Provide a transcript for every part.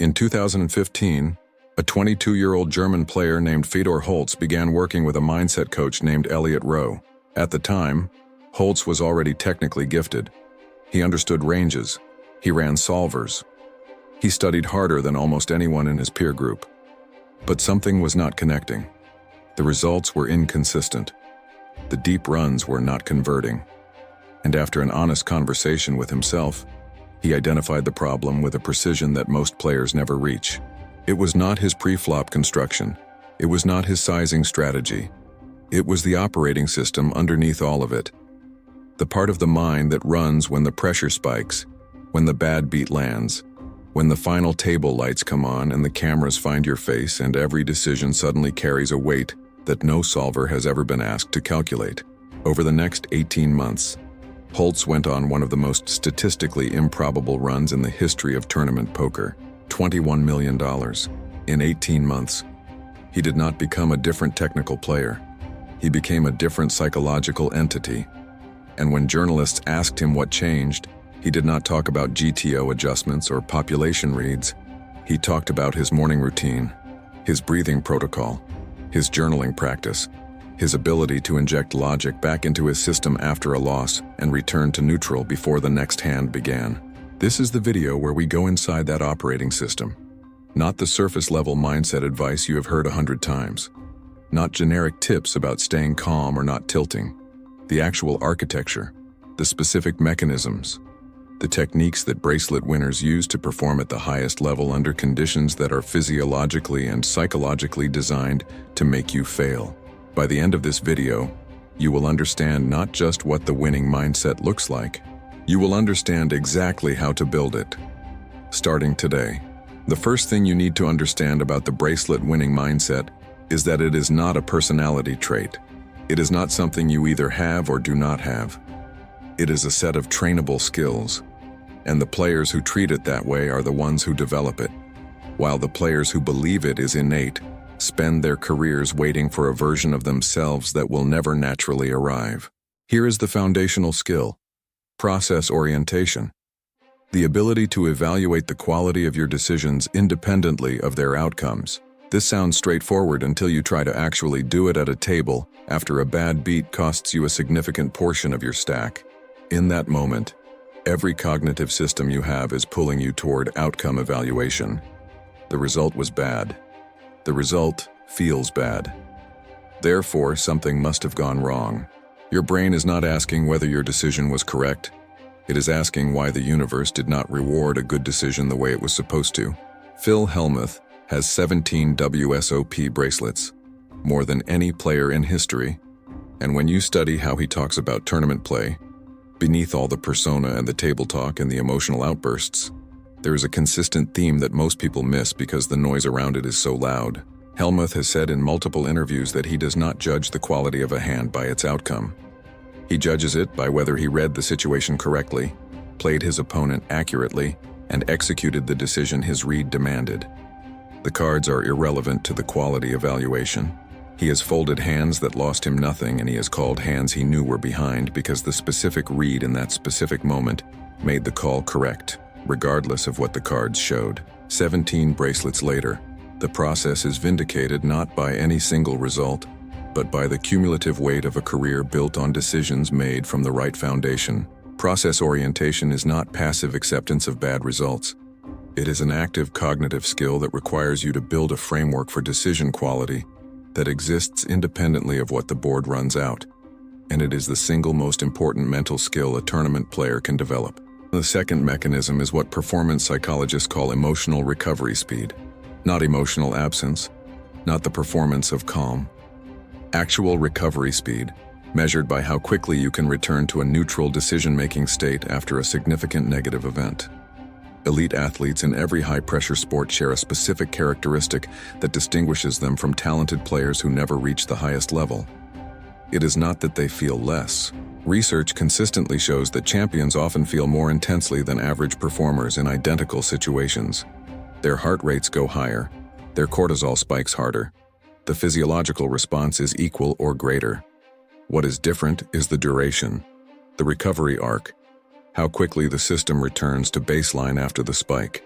In 2015, a 22-year-old German player named Fedor Holz began working with a mindset coach named Elliot Roe. At the time, Holz was already technically gifted. He understood ranges. He ran solvers. He studied harder than almost anyone in his peer group. But something was not connecting. The results were inconsistent. The deep runs were not converting. And after an honest conversation with himself, he identified the problem with a precision that most players never reach. It was not his pre-flop construction. It was not his sizing strategy. It was the operating system underneath all of it. The part of the mind that runs when the pressure spikes, when the bad beat lands, when the final table lights come on and the cameras find your face and every decision suddenly carries a weight that no solver has ever been asked to calculate. Over the next 18 months, Holz went on one of the most statistically improbable runs in the history of tournament poker, $21 million, in 18 months. He did not become a different technical player. He became a different psychological entity. And when journalists asked him what changed, he did not talk about GTO adjustments or population reads. He talked about his morning routine, his breathing protocol, his journaling practice, his ability to inject logic back into his system after a loss and return to neutral before the next hand began. This is the video where we go inside that operating system. Not the surface-level mindset advice you have heard 100 times. Not generic tips about staying calm or not tilting. The actual architecture, the specific mechanisms, the techniques that bracelet winners use to perform at the highest level under conditions that are physiologically and psychologically designed to make you fail. By the end of this video, you will understand not just what the winning mindset looks like, you will understand exactly how to build it. Starting today, the first thing you need to understand about the bracelet winning mindset is that it is not a personality trait. It is not something you either have or do not have. It is a set of trainable skills, and the players who treat it that way are the ones who develop it, while the players who believe it is innate spend their careers waiting for a version of themselves that will never naturally arrive. Here is the foundational skill: process orientation. The ability to evaluate the quality of your decisions independently of their outcomes. This sounds straightforward until you try to actually do it at a table after a bad beat costs you a significant portion of your stack. In that moment, every cognitive system you have is pulling you toward outcome evaluation. The result was bad. The result feels bad. Therefore, something must have gone wrong. Your brain is not asking whether your decision was correct. It is asking why the universe did not reward a good decision the way it was supposed to. Phil Hellmuth has 17 WSOP bracelets, more than any player in history. And when you study how he talks about tournament play, beneath all the persona and the table talk and the emotional outbursts, there is a consistent theme that most people miss because the noise around it is so loud. Hellmuth has said in multiple interviews that he does not judge the quality of a hand by its outcome. He judges it by whether he read the situation correctly, played his opponent accurately, and executed the decision his read demanded. The cards are irrelevant to the quality evaluation. He has folded hands that lost him nothing, and he has called hands he knew were behind because the specific read in that specific moment made the call correct, regardless of what the cards showed. 17 bracelets later, the process is vindicated not by any single result, but by the cumulative weight of a career built on decisions made from the right foundation. Process orientation is not passive acceptance of bad results. It is an active cognitive skill that requires you to build a framework for decision quality that exists independently of what the board runs out, and it is the single most important mental skill a tournament player can develop. The second mechanism is what performance psychologists call emotional recovery speed. Not emotional absence, not the performance of calm. Actual recovery speed, measured by how quickly you can return to a neutral decision-making state after a significant negative event. Elite athletes in every high-pressure sport share a specific characteristic that distinguishes them from talented players who never reach the highest level. It is not that they feel less. Research consistently shows that champions often feel more intensely than average performers in identical situations. Their heart rates go higher, their cortisol spikes harder. The physiological response is equal or greater. What is different is the duration, the recovery arc, how quickly the system returns to baseline after the spike.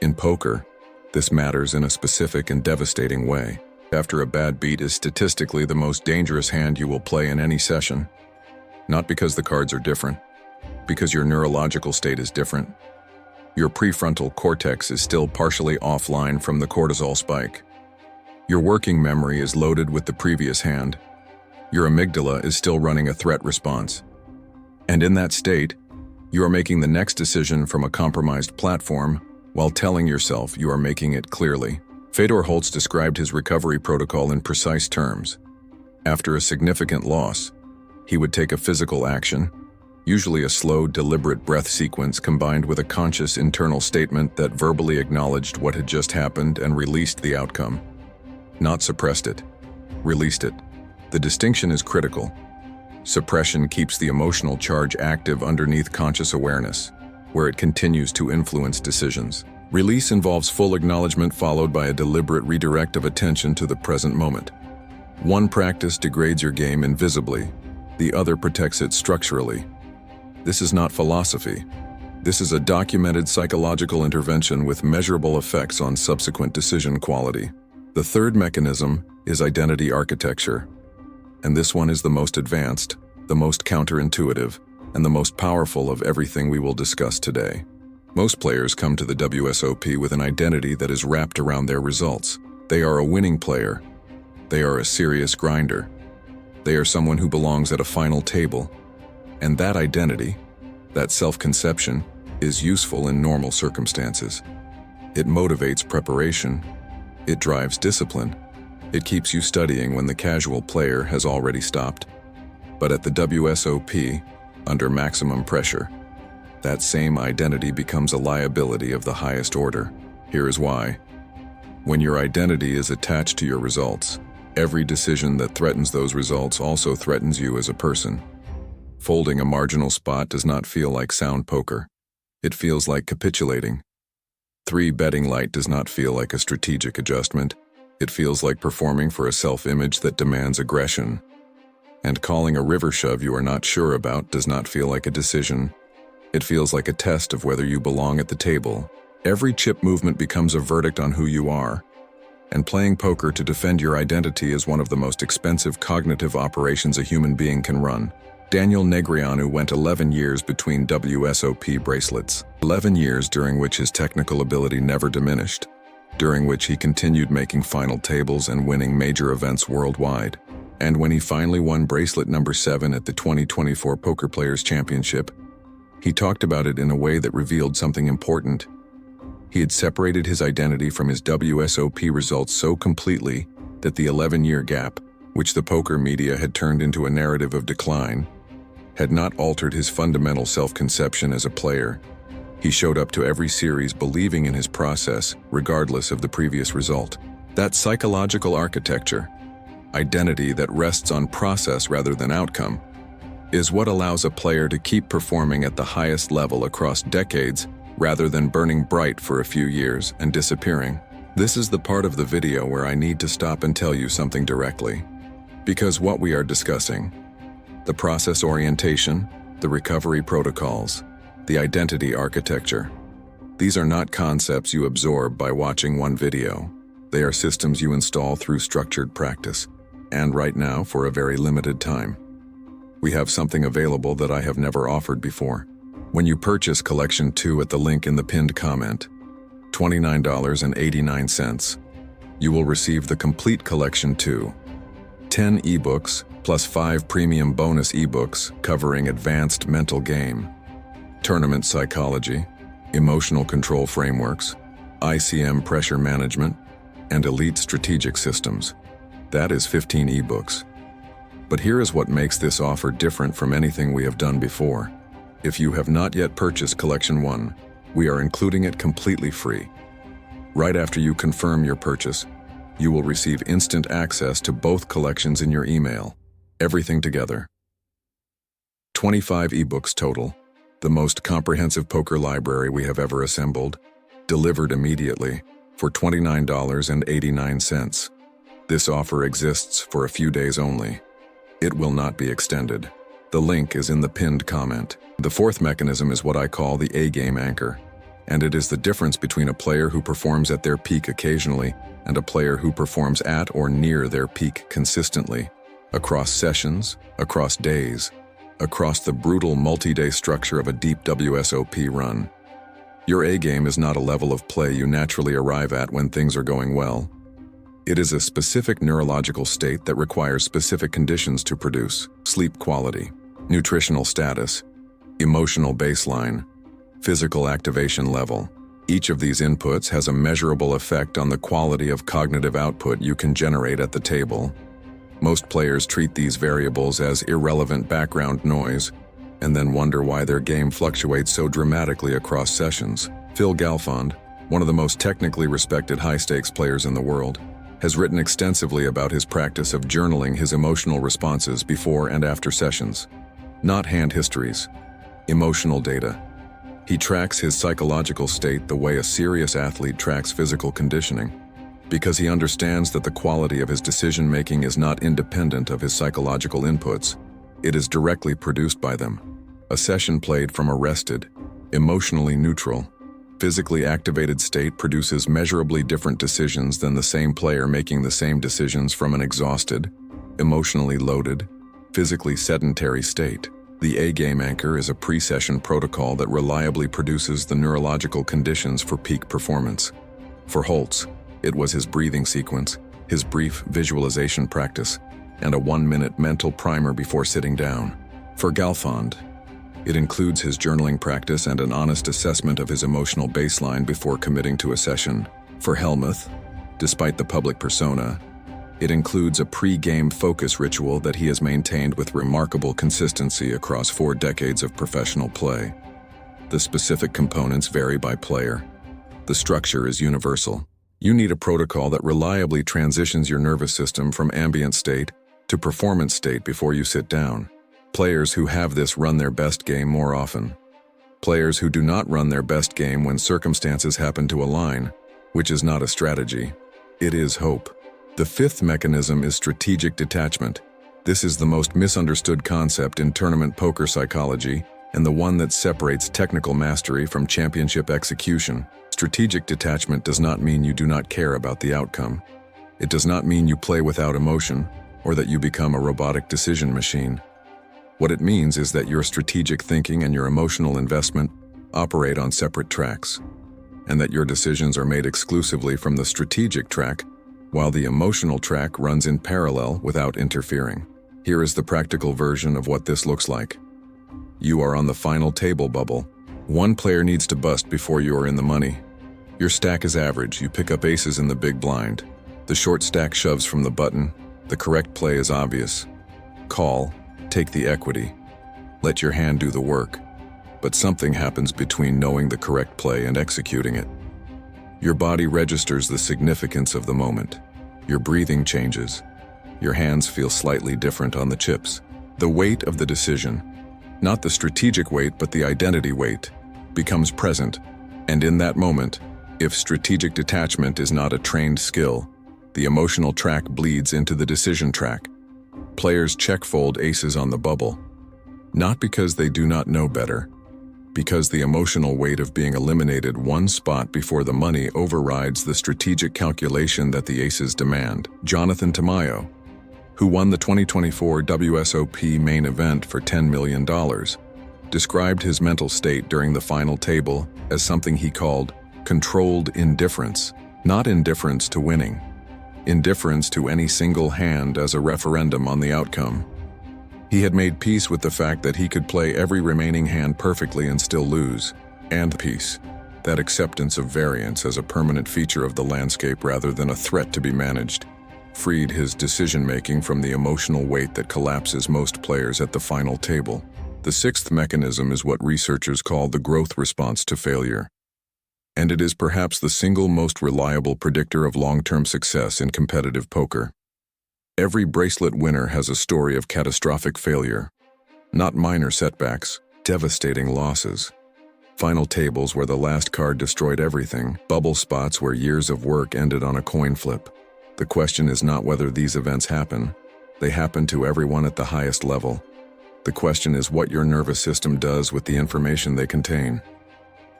In poker, This matters in a specific and devastating way. After a bad beat is statistically the most dangerous hand you will play in any session. Not because the cards are different, because your neurological state is different. Your prefrontal cortex is still partially offline from the cortisol spike. Your working memory is loaded with the previous hand. Your amygdala is still running a threat response. And in that state, you are making the next decision from a compromised platform while telling yourself you are making it clearly. Fedor Holz described his recovery protocol in precise terms. After a significant loss, he would take a physical action, usually a slow, deliberate breath sequence combined with a conscious internal statement that verbally acknowledged what had just happened and released the outcome. Not suppressed it, released it. The distinction is critical. Suppression keeps the emotional charge active underneath conscious awareness, where it continues to influence decisions. Release involves full acknowledgement followed by a deliberate redirect of attention to the present moment. One practice degrades your game invisibly, the other protects it structurally. This is not philosophy. This is a documented psychological intervention with measurable effects on subsequent decision quality. The third mechanism is identity architecture. And this one is the most advanced, the most counterintuitive, and the most powerful of everything we will discuss today. Most players come to the WSOP with an identity that is wrapped around their results. They are a winning player. They are a serious grinder. They are someone who belongs at a final table. And that identity, that self-conception, is useful in normal circumstances. It motivates preparation. It drives discipline. It keeps you studying when the casual player has already stopped. But at the WSOP, under maximum pressure, that same identity becomes a liability of the highest order. Here is why. When your identity is attached to your results, every decision that threatens those results also threatens you as a person. Folding a marginal spot does not feel like sound poker. It feels like capitulating. 3 betting light does not feel like a strategic adjustment. It feels like performing for a self-image that demands aggression. And calling a river shove you are not sure about does not feel like a decision. It feels like a test of whether you belong at the table. Every chip movement becomes a verdict on who you are. And playing poker to defend your identity is one of the most expensive cognitive operations a human being can run. Daniel Negreanu went 11 years between WSOP bracelets. 11 years during which his technical ability never diminished. During which he continued making final tables and winning major events worldwide. And when he finally won bracelet number 7 at the 2024 Poker Players Championship, he talked about it in a way that revealed something important. He had separated his identity from his WSOP results so completely that the 11-year gap, which the poker media had turned into a narrative of decline, had not altered his fundamental self-conception as a player. He showed up to every series believing in his process, regardless of the previous result. That psychological architecture, identity that rests on process rather than outcome, is what allows a player to keep performing at the highest level across decades rather than burning bright for a few years and disappearing. This is the part of the video where I need to stop and tell you something directly. Because what we are discussing, the process orientation, the recovery protocols, the identity architecture, these are not concepts you absorb by watching one video. They are systems you install through structured practice, and right now for a very limited time. We have something available that I have never offered before. When you purchase Collection 2 at the link in the pinned comment, $29.89, you will receive the complete Collection 2, 10 ebooks plus 5 premium bonus ebooks covering advanced mental game, tournament psychology, emotional control frameworks, ICM pressure management, and elite strategic systems. That is 15 ebooks. But here is what makes this offer different from anything we have done before. If you have not yet purchased Collection 1, we are including it completely free. Right after you confirm your purchase, you will receive instant access to both collections in your email. Everything together. 25 ebooks total, the most comprehensive poker library we have ever assembled, delivered immediately for $29.89. This offer exists for a few days only. It will not be extended. The link is in the pinned comment. The fourth mechanism is what I call the A-game anchor. And it is the difference between a player who performs at their peak occasionally and a player who performs at or near their peak consistently, across sessions, across days, across the brutal multi-day structure of a deep WSOP run. Your A game is not a level of play you naturally arrive at when things are going well. It is a specific neurological state that requires specific conditions to produce: sleep quality, nutritional status, emotional baseline, physical activation level. Each of these inputs has a measurable effect on the quality of cognitive output you can generate at the table. Most players treat these variables as irrelevant background noise and then wonder why their game fluctuates so dramatically across sessions. Phil Galfond, one of the most technically respected high-stakes players in the world, has written extensively about his practice of journaling his emotional responses before and after sessions. Not hand histories, emotional data. He tracks his psychological state the way a serious athlete tracks physical conditioning, because he understands that the quality of his decision-making is not independent of his psychological inputs. It is directly produced by them. A session played from a rested, emotionally neutral, physically activated state produces measurably different decisions than the same player making the same decisions from an exhausted, emotionally loaded, physically sedentary state. The A-game anchor is a pre-session protocol that reliably produces the neurological conditions for peak performance. For Holz, it was his breathing sequence, his brief visualization practice, and a 1-minute mental primer before sitting down. For Galfond, it includes his journaling practice and an honest assessment of his emotional baseline before committing to a session. For Hellmuth, despite the public persona, it includes a pre-game focus ritual that he has maintained with remarkable consistency across 4 decades of professional play. The specific components vary by player. The structure is universal. You need a protocol that reliably transitions your nervous system from ambient state to performance state before you sit down. Players who have this run their best game more often. Players who do not run their best game when circumstances happen to align, which is not a strategy. It is hope. The 5th mechanism is strategic detachment. This is the most misunderstood concept in tournament poker psychology and the one that separates technical mastery from championship execution. Strategic detachment does not mean you do not care about the outcome. It does not mean you play without emotion or that you become a robotic decision machine. What it means is that your strategic thinking and your emotional investment operate on separate tracks, and that your decisions are made exclusively from the strategic track, while the emotional track runs in parallel without interfering. Here is the practical version of what this looks like. You are on the final table bubble. One player needs to bust before you are in the money. Your stack is average. You pick up aces in the big blind. The short stack shoves from the button. The correct play is obvious. Call. Take the equity. Let your hand do the work. But something happens between knowing the correct play and executing it. Your body registers the significance of the moment. Your breathing changes. Your hands feel slightly different on the chips. The weight of the decision, not the strategic weight but the identity weight, becomes present. And in that moment, if strategic detachment is not a trained skill, the emotional track bleeds into the decision track. Players check-fold aces on the bubble, not because they do not know better, because the emotional weight of being eliminated one spot before the money overrides the strategic calculation that the aces demand. Jonathan Tamayo, who won the 2024 WSOP main event for $10 million, described his mental state during the final table as something he called controlled indifference, not indifference to winning. Indifference to any single hand as a referendum on the outcome. He had made peace with the fact that he could play every remaining hand perfectly and still lose. And peace, that acceptance of variance as a permanent feature of the landscape rather than a threat to be managed, freed his decision-making from the emotional weight that collapses most players at the final table. The 6th mechanism is what researchers call the growth response to failure. And it is perhaps the single most reliable predictor of long-term success in competitive poker. Every bracelet winner has a story of catastrophic failure, not minor setbacks, devastating losses. Final tables where the last card destroyed everything, bubble spots where years of work ended on a coin flip. The question is not whether these events happen. They happen to everyone at the highest level. The question is what your nervous system does with the information they contain.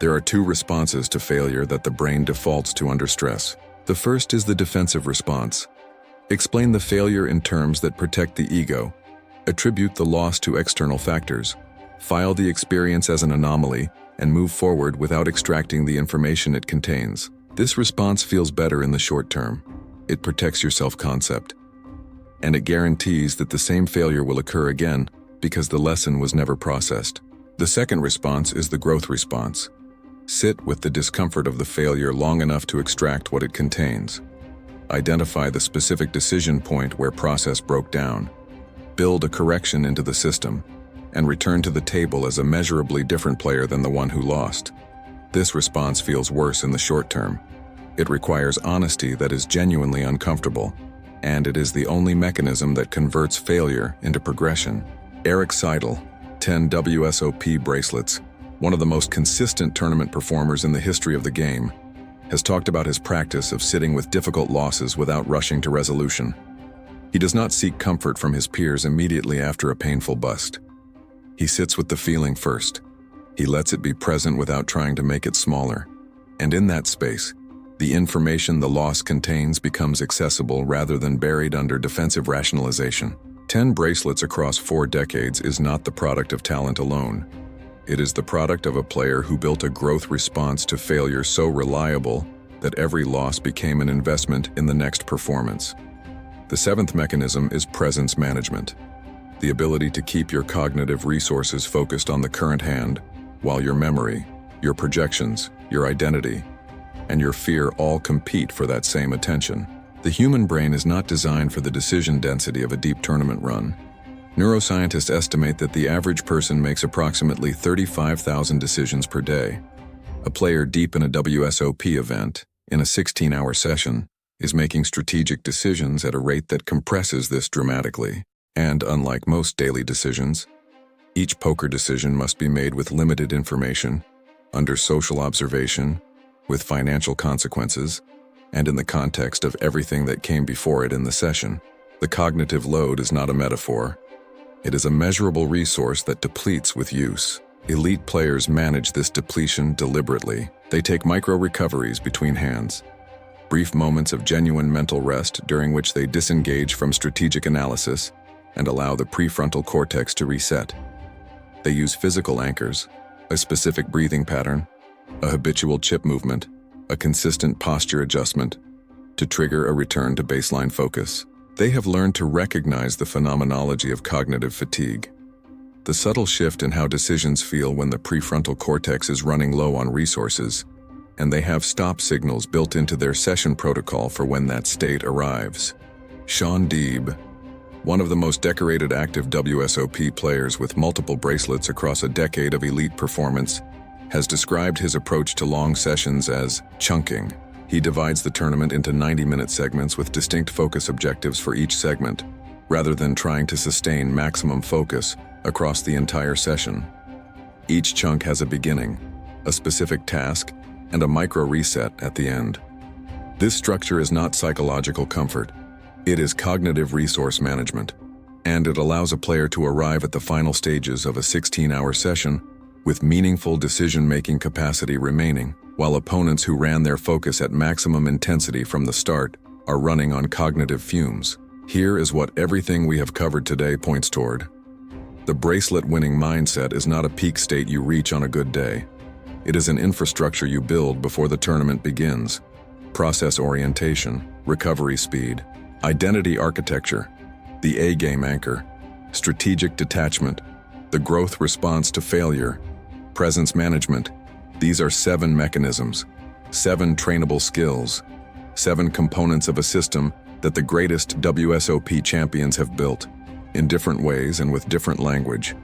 There are two responses to failure that the brain defaults to under stress. The first is the defensive response. Explain the failure in terms that protect the ego. Attribute the loss to external factors. File the experience as an anomaly and move forward without extracting the information it contains. This response feels better in the short term. It protects your self-concept. And it guarantees that the same failure will occur again because the lesson was never processed. The second response is the growth response. Sit with the discomfort of the failure long enough to extract what it contains. Identify the specific decision point where process broke down. Build a correction into the system, and return to the table as a measurably different player than the one who lost. This response feels worse in the short term. It requires honesty that is genuinely uncomfortable, and it is the only mechanism that converts failure into progression. Erik Seidel, 10 WSOP bracelets, one of the most consistent tournament performers in the history of the game, has talked about his practice of sitting with difficult losses without rushing to resolution. He does not seek comfort from his peers immediately after a painful bust. He sits with the feeling first. He lets it be present without trying to make it smaller. And in that space, the information the loss contains becomes accessible rather than buried under defensive rationalization. 10 bracelets across 4 decades is not the product of talent alone. It is the product of a player who built a growth response to failure so reliable that every loss became an investment in the next performance. The seventh mechanism is presence management. The ability to keep your cognitive resources focused on the current hand, while your memory, your projections, your identity, and your fear all compete for that same attention. The human brain is not designed for the decision density of a deep tournament run. Neuroscientists estimate that the average person makes approximately 35,000 decisions per day. A player deep in a WSOP event, in a 16-hour session, is making strategic decisions at a rate that compresses this dramatically. And unlike most daily decisions, each poker decision must be made with limited information, under social observation, with financial consequences, and in the context of everything that came before it in the session. The cognitive load is not a metaphor. It is a measurable resource that depletes with use. Elite players manage this depletion deliberately. They take micro-recoveries between hands, brief moments of genuine mental rest during which they disengage from strategic analysis and allow the prefrontal cortex to reset. They use physical anchors, a specific breathing pattern, a habitual chip movement, a consistent posture adjustment, to trigger a return to baseline focus. They have learned to recognize the phenomenology of cognitive fatigue, the subtle shift in how decisions feel when the prefrontal cortex is running low on resources, and they have stop signals built into their session protocol for when that state arrives. Shaun Deeb, one of the most decorated active WSOP players with multiple bracelets across a decade of elite performance, has described his approach to long sessions as chunking. He divides the tournament into 90-minute segments with distinct focus objectives for each segment, rather than trying to sustain maximum focus across the entire session. Each chunk has a beginning, a specific task, and a micro-reset at the end. This structure is not psychological comfort. It is cognitive resource management, and it allows a player to arrive at the final stages of a 16-hour session with meaningful decision-making capacity remaining, while opponents who ran their focus at maximum intensity from the start are running on cognitive fumes. Here is what everything we have covered today points toward. The bracelet-winning mindset is not a peak state you reach on a good day. It is an infrastructure you build before the tournament begins. Process orientation, recovery speed, identity architecture, the A-game anchor, strategic detachment, the growth response to failure, presence management. These are 7 mechanisms, 7 trainable skills, 7 components of a system that the greatest WSOP champions have built, in different ways and with different language,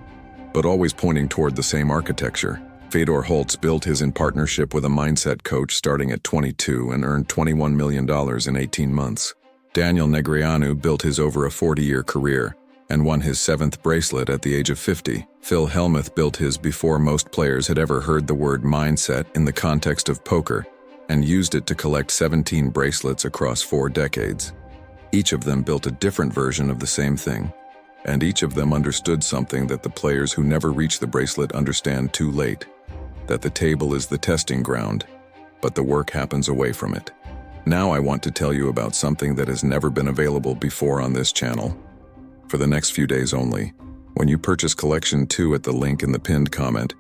but always pointing toward the same architecture. Fedor Holz built his in partnership with a mindset coach starting at 22 and earned $21 million in 18 months. Daniel Negreanu built his over a 40-year career and won his 7th bracelet at the age of 50. Phil Hellmuth built his before most players had ever heard the word mindset in the context of poker and used it to collect 17 bracelets across 4 decades. Each of them built a different version of the same thing, and each of them understood something that the players who never reach the bracelet understand too late. that the table is the testing ground, but the work happens away from it. Now I want to tell you about something that has never been available before on this channel. For the next few days only, when you purchase Collection 2 at the link in the pinned comment,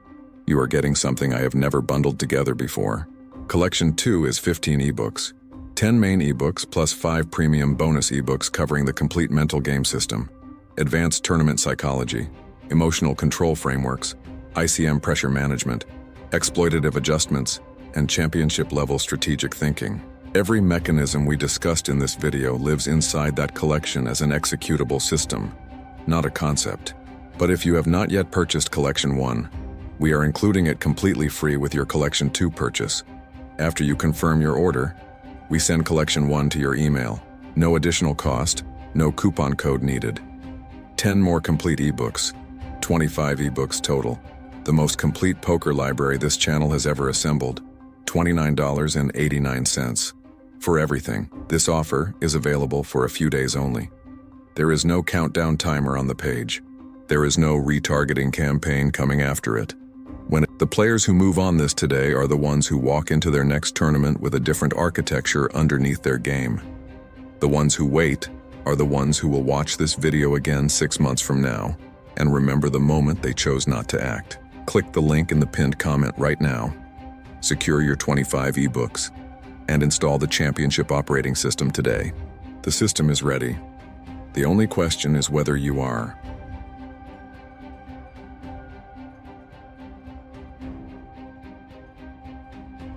you are getting something I have never bundled together before. Collection 2 is 15 ebooks, 10 main ebooks plus 5 premium bonus ebooks covering the complete mental game system, advanced tournament psychology, emotional control frameworks, ICM pressure management, exploitative adjustments, and championship-level strategic thinking. Every mechanism we discussed in this video lives inside that collection as an executable system, not a concept. But if you have not yet purchased Collection 1, we are including it completely free with your Collection 2 purchase. After you confirm your order, we send Collection 1 to your email. No additional cost, no coupon code needed. 10 more complete ebooks, 25 ebooks total. The most complete poker library this channel has ever assembled. $29.89. For everything, this offer is available for a few days only. There is no countdown timer on the page. There is no retargeting campaign coming after it. The players who move on this today are the ones who walk into their next tournament with a different architecture underneath their game. The ones who wait are the ones who will watch this video again 6 months from now and remember the moment they chose not to act. Click the link in the pinned comment right now. Secure your 25 ebooks and install the championship operating system today. The system is ready. The only question is whether you are.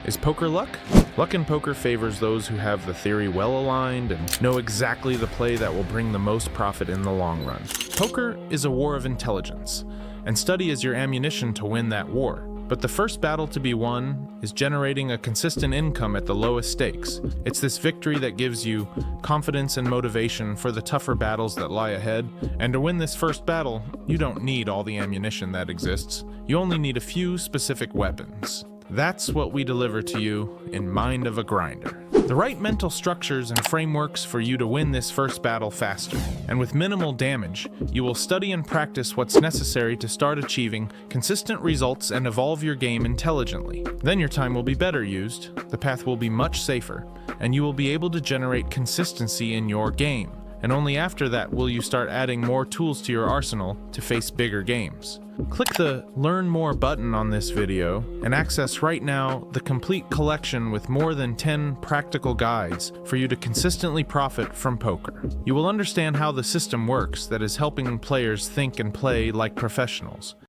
Is poker luck? Luck in poker favors those who have the theory well aligned and know exactly the play that will bring the most profit in the long run. Poker is a war of intelligence, and study is your ammunition to win that war. But the first battle to be won is generating a consistent income at the lowest stakes. It's this victory that gives you confidence and motivation for the tougher battles that lie ahead. And to win this first battle, you don't need all the ammunition that exists. You only need a few specific weapons. That's what we deliver to you in Mind of a Grinder. The right mental structures and frameworks for you to win this first battle faster. And with minimal damage, you will study and practice what's necessary to start achieving consistent results and evolve your game intelligently. Then your time will be better used, the path will be much safer, and you will be able to generate consistency in your game. And only after that will you start adding more tools to your arsenal to face bigger games. Click the Learn More button on this video and access right now the complete collection with more than 10 practical guides for you to consistently profit from poker. You will understand how the system works that is helping players think and play like professionals.